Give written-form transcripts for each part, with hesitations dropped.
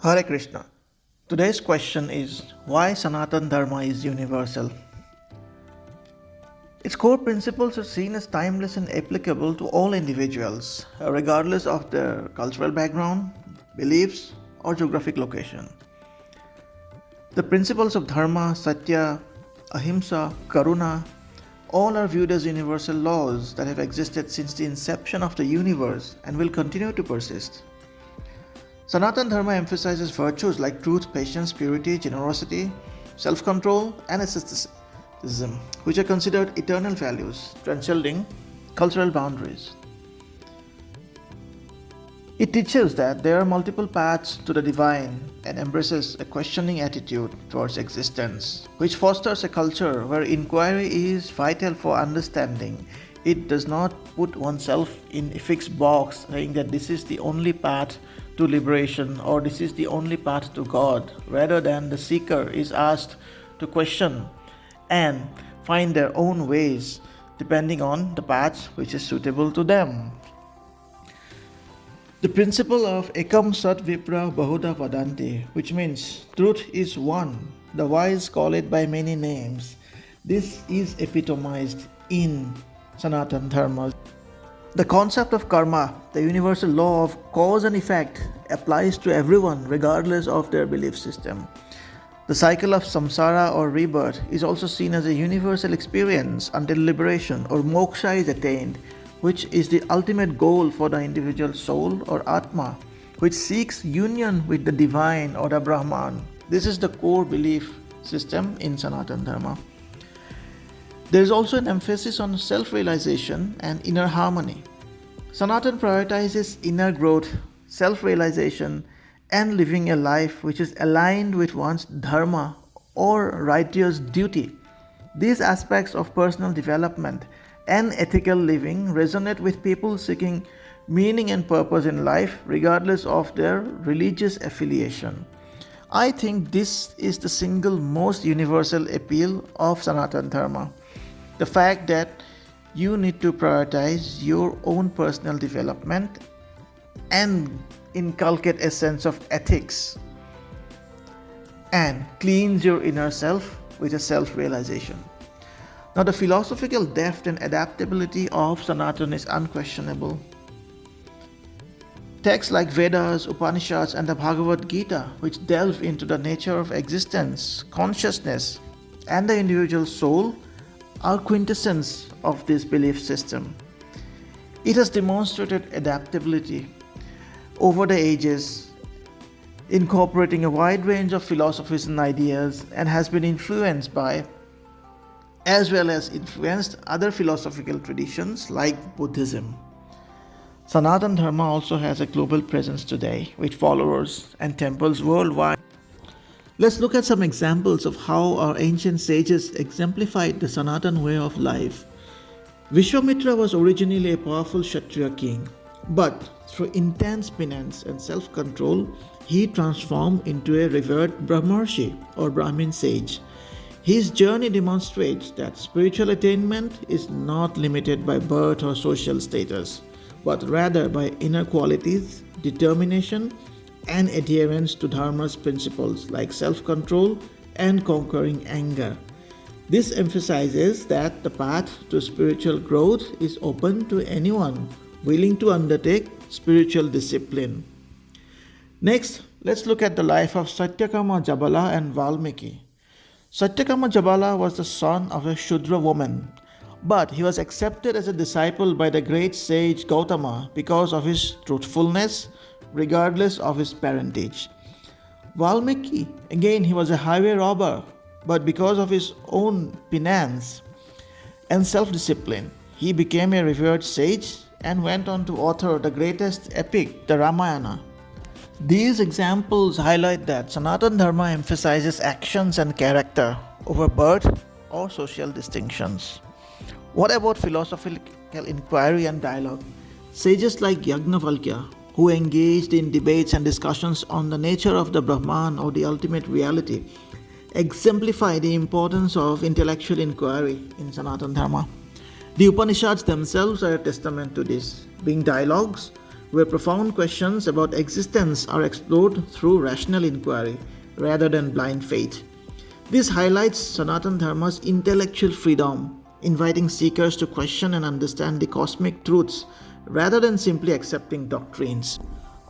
Hare Krishna. Today's question is why Sanatan Dharma is universal. Its core principles are seen as timeless and applicable to all individuals, regardless of their cultural background, beliefs, or geographic location. The principles of Dharma, Satya, Ahimsa, Karuna, all are viewed as universal laws that have existed since the inception of the universe and will continue to persist. Sanatan Dharma emphasizes virtues like truth, patience, purity, generosity, self control, and asceticism, which are considered eternal values, transcending cultural boundaries. It teaches that there are multiple paths to the divine and embraces a questioning attitude towards existence, which fosters a culture where inquiry is vital for understanding. It does not put oneself in a fixed box saying that this is the only path to liberation or this is the only path to God, rather than the seeker is asked to question and find their own ways depending on the path which is suitable to them. The principle of Ekam Sat Vipra Bahuda Vadanti, which means truth is one, the wise call it by many names. This is epitomized in Sanatan Dharma. The concept of karma, the universal law of cause and effect, applies to everyone regardless of their belief system. The cycle of samsara or rebirth is also seen as a universal experience until liberation or moksha is attained, which is the ultimate goal for the individual soul or Atma, which seeks union with the divine or the Brahman. This is the core belief system in Sanatan Dharma. There is also an emphasis on self-realization and inner harmony. Sanatan prioritizes inner growth, self-realization, and living a life which is aligned with one's dharma or righteous duty. These aspects of personal development and ethical living resonate with people seeking meaning and purpose in life regardless of their religious affiliation. I think this is the single most universal appeal of Sanatan Dharma. The fact that you need to prioritize your own personal development and inculcate a sense of ethics and cleanse your inner self with a self-realization. Now, the philosophical depth and adaptability of Sanatan is unquestionable. Texts like Vedas, Upanishads, and the Bhagavad Gita, which delve into the nature of existence, consciousness, and the individual soul, are quintessence of this belief system. It has demonstrated adaptability over the ages, incorporating a wide range of philosophies and ideas, and has been influenced by as well as influenced other philosophical traditions like Buddhism. Sanatan Dharma also has a global presence today with followers and temples worldwide. Let's look at some examples of how our ancient sages exemplified the Sanatan way of life. Vishwamitra was originally a powerful Kshatriya king, but through intense penance and self-control, he transformed into a revered Brahmarshi or Brahmin sage. His journey demonstrates that spiritual attainment is not limited by birth or social status, but rather by inner qualities, determination, and adherence to Dharma's principles like self-control and conquering anger. This emphasizes that the path to spiritual growth is open to anyone willing to undertake spiritual discipline. Next, let's look at the life of Satyakama Jabala and Valmiki. Satyakama Jabala was the son of a Shudra woman, but he was accepted as a disciple by the great sage Gautama because of his truthfulness, regardless of his parentage. Valmiki, again, he was a highway robber, but because of his own penance and self-discipline, he became a revered sage and went on to author the greatest epic, the Ramayana. These examples highlight that Sanatan Dharma emphasizes actions and character over birth or social distinctions. What about philosophical inquiry and dialogue? Sages like Yagnavalkya, who engaged in debates and discussions on the nature of the Brahman or the ultimate reality, exemplify the importance of intellectual inquiry in Sanatan Dharma. The Upanishads themselves are a testament to this, being dialogues where profound questions about existence are explored through rational inquiry rather than blind faith. This highlights Sanatan Dharma's intellectual freedom, inviting seekers to question and understand the cosmic truths rather than simply accepting doctrines.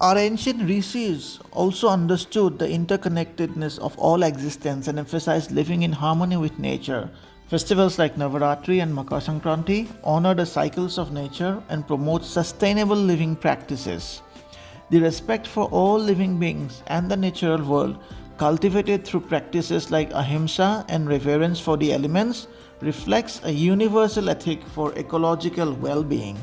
Our ancient rishis also understood the interconnectedness of all existence and emphasized living in harmony with nature. Festivals like Navaratri and Makar Sankranti honor the cycles of nature and promote sustainable living practices. The respect for all living beings and the natural world, cultivated through practices like ahimsa and reverence for the elements, reflects a universal ethic for ecological well being.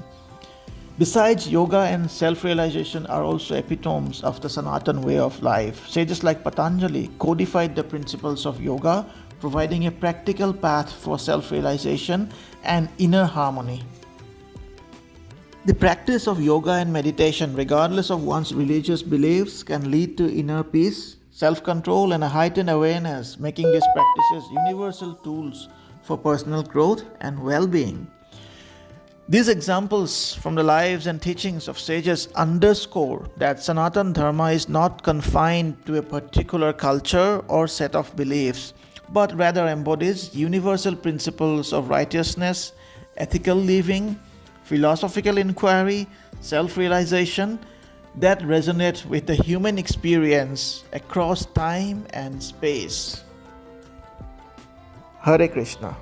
Besides, yoga and self realization are also epitomes of the Sanatan way of life. Sages like Patanjali codified the principles of yoga, providing a practical path for self realization and inner harmony. The practice of yoga and meditation, regardless of one's religious beliefs, can lead to inner peace, self control, and a heightened awareness, making these practices universal tools for personal growth and well being. These examples from the lives and teachings of sages underscore that Sanatan Dharma is not confined to a particular culture or set of beliefs, but rather embodies universal principles of righteousness, ethical living, philosophical inquiry, self realization that resonate with the human experience across time and space. Hare Krishna.